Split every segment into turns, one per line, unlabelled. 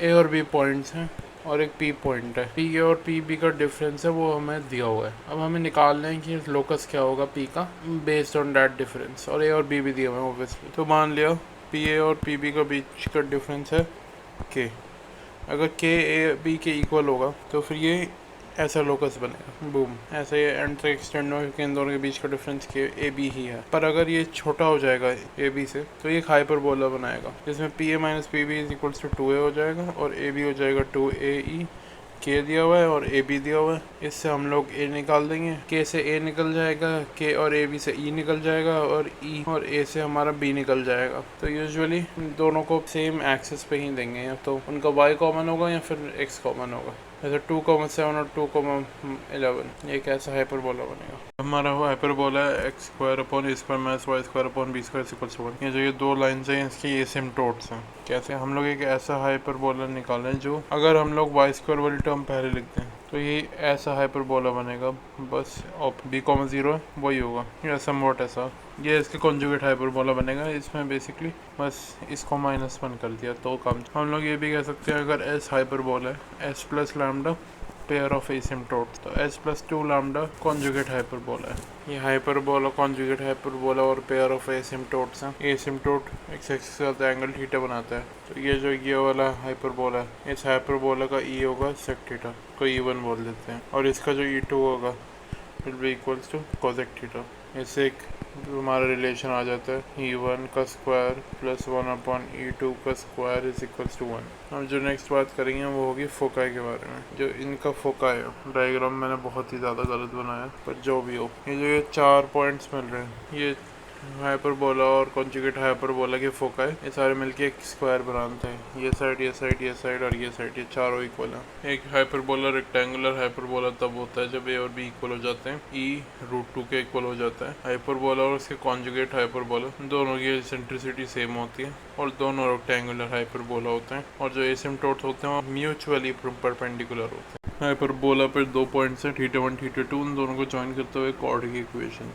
ए और B points हैं और एक पी पॉइंट है। पी और पी बी का डिफरेंस है वो हमें दिया हुआ है। अब हमें निकालना है कि लोकस क्या होगा पी का बेस्ड ऑन दैट डिफरेंस, और ए और बी भी दिया हुआ है ऑब्वियसली। तो मान लिया पी ए और पी बी का बीच का डिफरेंस है के। अगर के ए बी के इक्वल होगा तो फिर ये ऐसा लोकस बनेगा, बूम। ऐसे एंड से एक्सटेंड हो क्योंकि इन दोनों के बीच का डिफरेंस के ए बी ही है। पर अगर ये छोटा हो जाएगा ए बी से तो ये हाइपरबोला बनाएगा, जिसमें P A minus P B is equals to 2a हो जाएगा और ए बी हो जाएगा 2a ई। के दिया हुआ है और ए बी दिया हुआ है, इससे हम लोग ए निकाल देंगे। के से ए निकल जाएगा, के और ए बी से ई निकल जाएगा और ई और ए से हमारा बी निकल जाएगा। तो यूजुअली दोनों को सेम एक्सिस पे ही देंगे, या तो उनका वाई कॉमन होगा या फिर एक्स कॉमन होगा। जैसे 2,7 और 2,11 एक ऐसा हाइपरबोला बनेगा। हमारा वो हाइपरबोला है x square upon a square minus y square upon b square equals to 1। ये जो ये दो लाइन्स हैं इसकी एसिम्प्टोट्स हैं। कैसे हम लोग एक ऐसा हाइपरबोला निकालें जो अगर हम लोग वाई स्क्वायर वाली टर्म पहले लिखते हैं तो ये ऐसा हाइपरबोला बनेगा, बस बी कॉमा 0 है वही होगा, या समवॉट ऐसा। ये इसके कॉन्जुगेट हाइपरबोला बनेगा। इसमें बेसिकली बस इसको -1 कर दिया तो काम। हम लोग ये भी कह सकते हैं अगर एस हाइपरबोला है, S plus lambda pair of asymptotes, तो S plus 2 lambda conjugate hyperbola है। ये हाइपरबोला कॉन्जुगेट हाइपरबोला और पेयर ऑफ एसिम्प्टोट्स हैं। एसिम्प्टोट एक्स एक्सिस के साथ एंगल थीटा बनाता है। तो ये जो ये वाला हाइपरबोला है, इस हाइपरबोला का ई होगा सेक थीटा को E1 बोल देते हैं, और इसका जो E2 होगा will be equals to cosec theta. इससे एक हमारा रिलेशन आ जाता है E1 का स्क्वायर प्लस 1 अपॉन E2 का स्क्वायर इज इक्वल्स टू 1। अब जो नेक्स्ट बात करेंगे वो होगी फोकाई के बारे में। जो इनका फोकाई है, डायग्राम मैंने बहुत ही ज़्यादा गलत बनाया, पर जो भी हो, ये जो ये 4 पॉइंट्स मिल रहे हैं, ये हाइपरबोला और कॉन्जुगेट हाइपरबोला के फोकाई ये सारे मिलके एक स्क्वायर बनाते हैं। ये साइड ये साइड ये साइड और ये साइड, ये चारों इक्वल हैं। एक हाइपरबोला रेक्टेंगुलर हाइपरबोला तब होता है जब ए और बी इक्वल हो जाते हैं, E√2 के इक्वल हो जाता है। हाइपरबोला और उसके कॉन्जुगेट हाइपरबोला दोनों की एसेंट्रिसिटी सेम होती है और दोनों रेक्टेंगुलर हाइपरबोला होते हैं, और जो एसिम्प्टोट्स होते हैं वो म्यूचुअली परपेंडिकुलर होते हैं। हाइपरबोला पर 2 पॉइंट्स हैं, θ1 θ2, उन दोनों को ज्वाइन करते हुए कॉर्ड की equation.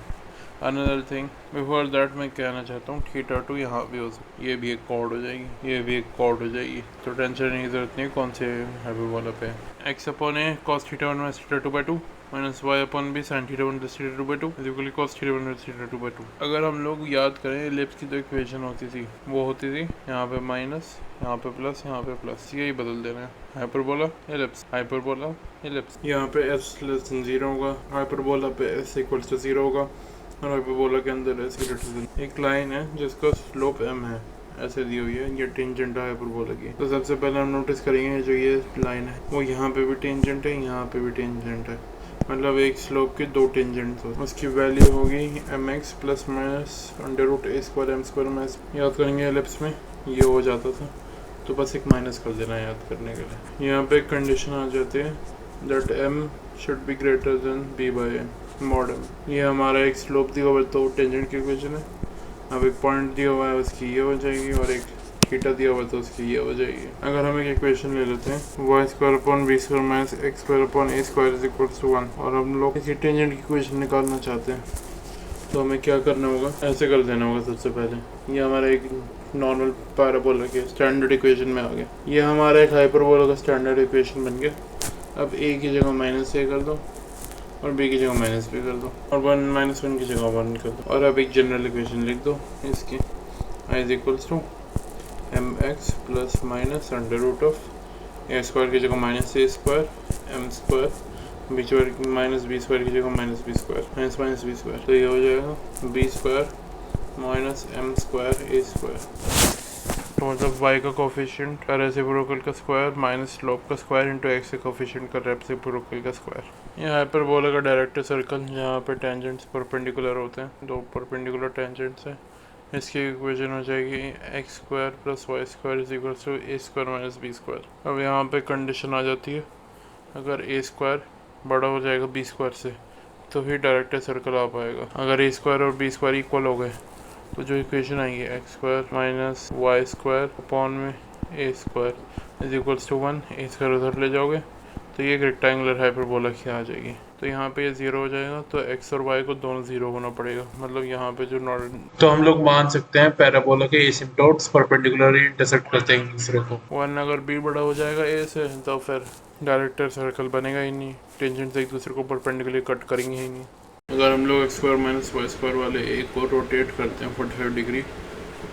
Another thing before that मैं कहना चाहता हूँ θ2 यहाँ भी हो सकती है, ये भी एक कॉर्ड हो जाएगी, ये भी एक कॉर्ड हो जाएगी, तो टेंशन नहीं की जरूरत नहीं कौन से हाइपरबोला पे। X upon a cos θ1 minus θ2/2 minus y upon b sine θ1 plus θ2/2 is equal to cos θ1 plus θ2/2। अगर हम लोग याद करें एलिप्स की जो इक्वेशन होती थी वो होती थी यहाँ पे माइनस, यहाँ पे प्लस, यहाँ पे प्लस, यही बदल देना है। Hyperbola ellipse, hyperbola ellipse. यहाँ पे s लेस देन 0 होगा, हाइपरबोला पे s इक्वल्स टू 0 होगा, और हाइपरबोला के अंदर एक लाइन है जिसका स्लोप m है, ऐसे दी हुई है, ये टेंजेंट है हाइपरबोला की। तो सबसे पहले हम नोटिस करेंगे जो ये लाइन है वो यहाँ पे भी टेंजेंट है, यहाँ पे भी टेंजेंट है, मतलब एक स्लोप के 2 टेंजेंट्स हो। उसकी वैल्यू होगी mx plus minus √a² m² minus. याद करेंगे एलिप्स में ये हो जाता था तो बस एक माइनस कर देना याद करने के लिए। यहाँ पे एक कंडीशन आ जाती है that m should be greater than b/a mod m। ये हमारा एक स्लोप दिया हुआ है तो टेंजेंट की इक्वेशन है। अब एक पॉइंट दिया हुआ है उसकी ये हो जाएगी, और एक थीटा दिया हुआ है तो उसकी ये हो जाएगी। अगर हम एक इक्वेशन ले लेते हैं y² upon b² minus x² upon a² is equals to 1, और हम लोग इसकी टेंजेंट की इक्वेशन निकालना चाहते हैं तो हमें क्या करना होगा, ऐसे कर देना होगा। सबसे पहले ये हमारा एक नॉर्मल पैराबोला के स्टैंडर्ड इक्वेशन में आ गया, ये हमारा एक हाइपरबोला का स्टैंडर्ड इक्वेशन बन गया। अब a की जगह -a कर दो और b की जगह -b कर दो, और 1 की जगह 1 कर दो, और अब एक जनरल इक्वेशन लिख दो इसकी, i is equals to mx plus minus √a² की जगह -a² m², -b² की जगह -b² -b², तो ये हो जाएगा b² माइनस m² a²। तो मतलब y का कोफिशिएंट का रेसिप्रोकल का स्क्वायर माइनस स्लोप का स्क्वायर इंटू x के कोफिशिएंट का रेसिप्रोकल का स्क्वायर। ये हाइपरबोला का डायरेक्टर सर्कल जहाँ पे टेंजेंट्स परपेंडिकुलर होते हैं, 2 परपेंडिकुलर टेंजेंट्स हैं। इसकी इक्वेशन हो जाएगी x² plus y² is equal to a² minus b²। अब यहाँ पे कंडीशन आ जाती है अगर a² बड़ा हो जाएगा b² से तो ही डायरेक्टर सर्कल आ पाएगा। अगर a² और b² इक्वल हो गए तो जो इक्वेशन आएगी x² माइनस y² अपॉन में a² is equals to 1। a² उधर ले जाओगे तो ये एक रेक्टेंगुलर हाइपरबोला की आ जाएगी। तो यहाँ पे ये 0 हो जाएगा, तो x और y को दोनों 0 होना पड़ेगा, मतलब यहाँ पे जो नॉर्मल, तो हम लोग मान सकते हैं पैराबोला के एसिम्पटोट्स परपेंडिकुलरली इंटरसेक्ट करते हैं एक दूसरे को। वन अगर b बड़ा हो जाएगा a से तो फिर डायरेक्टर सर्कल बनेगा ही नहीं, टेंजेंट्स एक दूसरे को परपेंडिकुलरली कट करेंगे ही नहीं। अगर हम लोग x square minus y square वाले a को रोटेट करते हैं 45 डिग्री,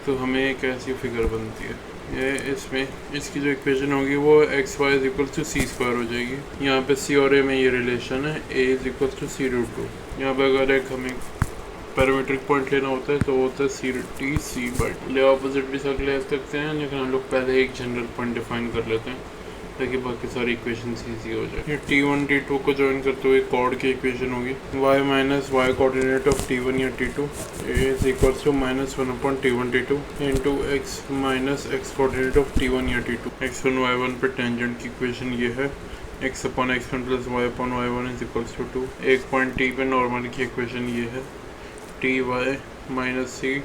तो हमें एक ऐसी फिगर बनती है। ये इसमें इसकी जो इक्वेशन होगी वो x y is equal to c square हो जाएगी। यहाँ पे सी और ए में ये रिलेशन है, a is equal to c root 2। यहाँ पे अगर एक हमें पैरामीट्रिक पॉइंट लेना होता है तो वो होता है सी टी सी बाई। ले ऑपोजिट भी सब ले सकते हैं, लेकिन हम लोग पहले एक जनरल पॉइंट डिफाइन कर लेते हैं ताकि बाकी सारी इक्वेशन ईजी हो जाए। ये T1 T2 को ज्वाइन करते हुए कॉर्ड की इक्वेशन होगी y minus y coordinate of T1 या T2 is equal to -1 T1 T2 into x minus x coordinate of T1 या T2। x1 y1 पे टेंजेंट की इक्वेशन ये है, x upon x1 plus y upon y1 is equal to 2। एक point T पे normal की equation ये है, t y minus c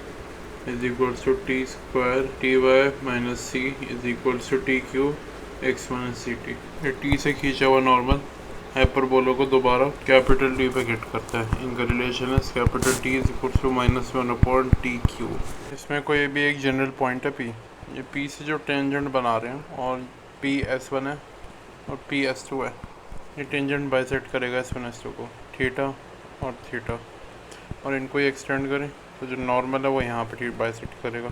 is equal to t square t y minus c is equal to t cube x minus c t. ये टी से खींचा हुआ नॉर्मल हाइपरबोला को दोबारा कैपिटल टी पे हिट करता है। इनका रिलेशन है capital T is equal to -1 upon t cube. इसमें कोई भी एक जनरल पॉइंट है पी, ये पी से जो टेंजेंट बना रहे हैं और पी S1 है और पी S2 है, ये टेंजेंट बाइसेक्ट करेगा S1 S2 को, थीटा और थीटा, और इनको ही एक्सटेंड करें तो जो नॉर्मल है वो यहाँ पे बाइसेक्ट करेगा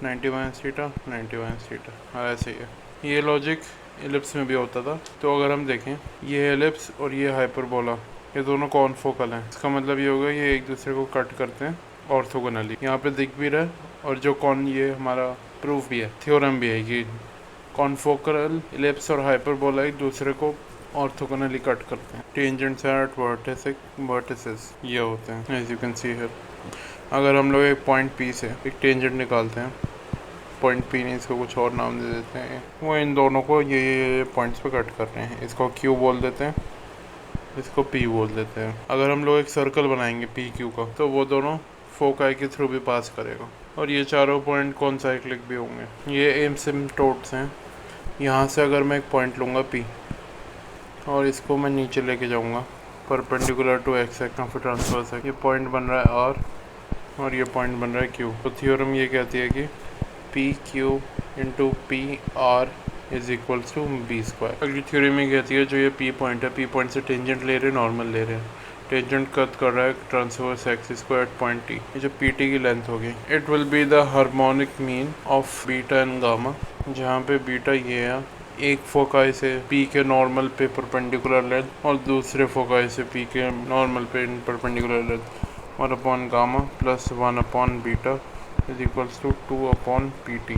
90 माइनस थीटा 90 माइनस थीटा। और ऐसे ही है, ये लॉजिक एलिप्स में भी होता था। तो अगर हम देखें ये एलिप्स और ये हाइपरबोला, ये दोनों कॉन्फोकल हैं, इसका मतलब ये होगा ये एक दूसरे को कट करते हैं ऑर्थोगोनली। यहाँ पे दिख भी रहा है, और जो ये हमारा प्रूफ भी है, थ्योरम भी है कि कॉन्फोकल एलिप्स और हाइपरबोला एक दूसरे को ऑर्थोगोनली कट करते हैं। टेंजेंट्स एट वर्टिसेस ये होते हैं as you can see here. अगर हम लोग एक पॉइंट पी से एक टेंजेंट निकालते हैं, पॉइंट पी नहीं इसको कुछ और नाम दे देते हैं, वो इन दोनों को ये पॉइंट्स पे कट कर रहे हैं, इसको क्यू बोल देते हैं, इसको पी बोल देते हैं। अगर हम लोग एक सर्कल बनाएंगे पी क्यू का, तो वो दोनों फोकाई के थ्रू भी पास करेगा, और ये चारों पॉइंट कॉन्साइक्लिक भी होंगे। ये एसिम्पटोट्स हैं। यहाँ से अगर मैं एक पॉइंट लूँगा पी और इसको मैं नीचे लेके जाऊँगा परपेंडिकुलर टू एक्स एक्सिस पे ट्रांसवर्स है, ये पॉइंट बन रहा है आर और ये पॉइंट बन रहा है क्यू। तो थ्योरम ये कहती है कि P Q into P R is equal to B square. अगली थ्योरी में कहती है जो ये पी पॉइंट है, पी पॉइंट से टेंजेंट ले रहे हैं, नॉर्मल ले रहे हैं, टेंजेंट कट कर रहा है ट्रांसवर्स एक्सिस को एट पॉइंट टी, ये जो पी टी की लेंथ होगी it will be the harmonic mean of beta and gamma, जहाँ पे बीटा ये है एक फोकाई से पी के नॉर्मल पे परपेंडिकुलर लेंथ और दूसरे फोकाई से पी के नॉर्मल पे perpendicular length, 1 upon gamma plus 1 upon beta is equals to 2 upon P T.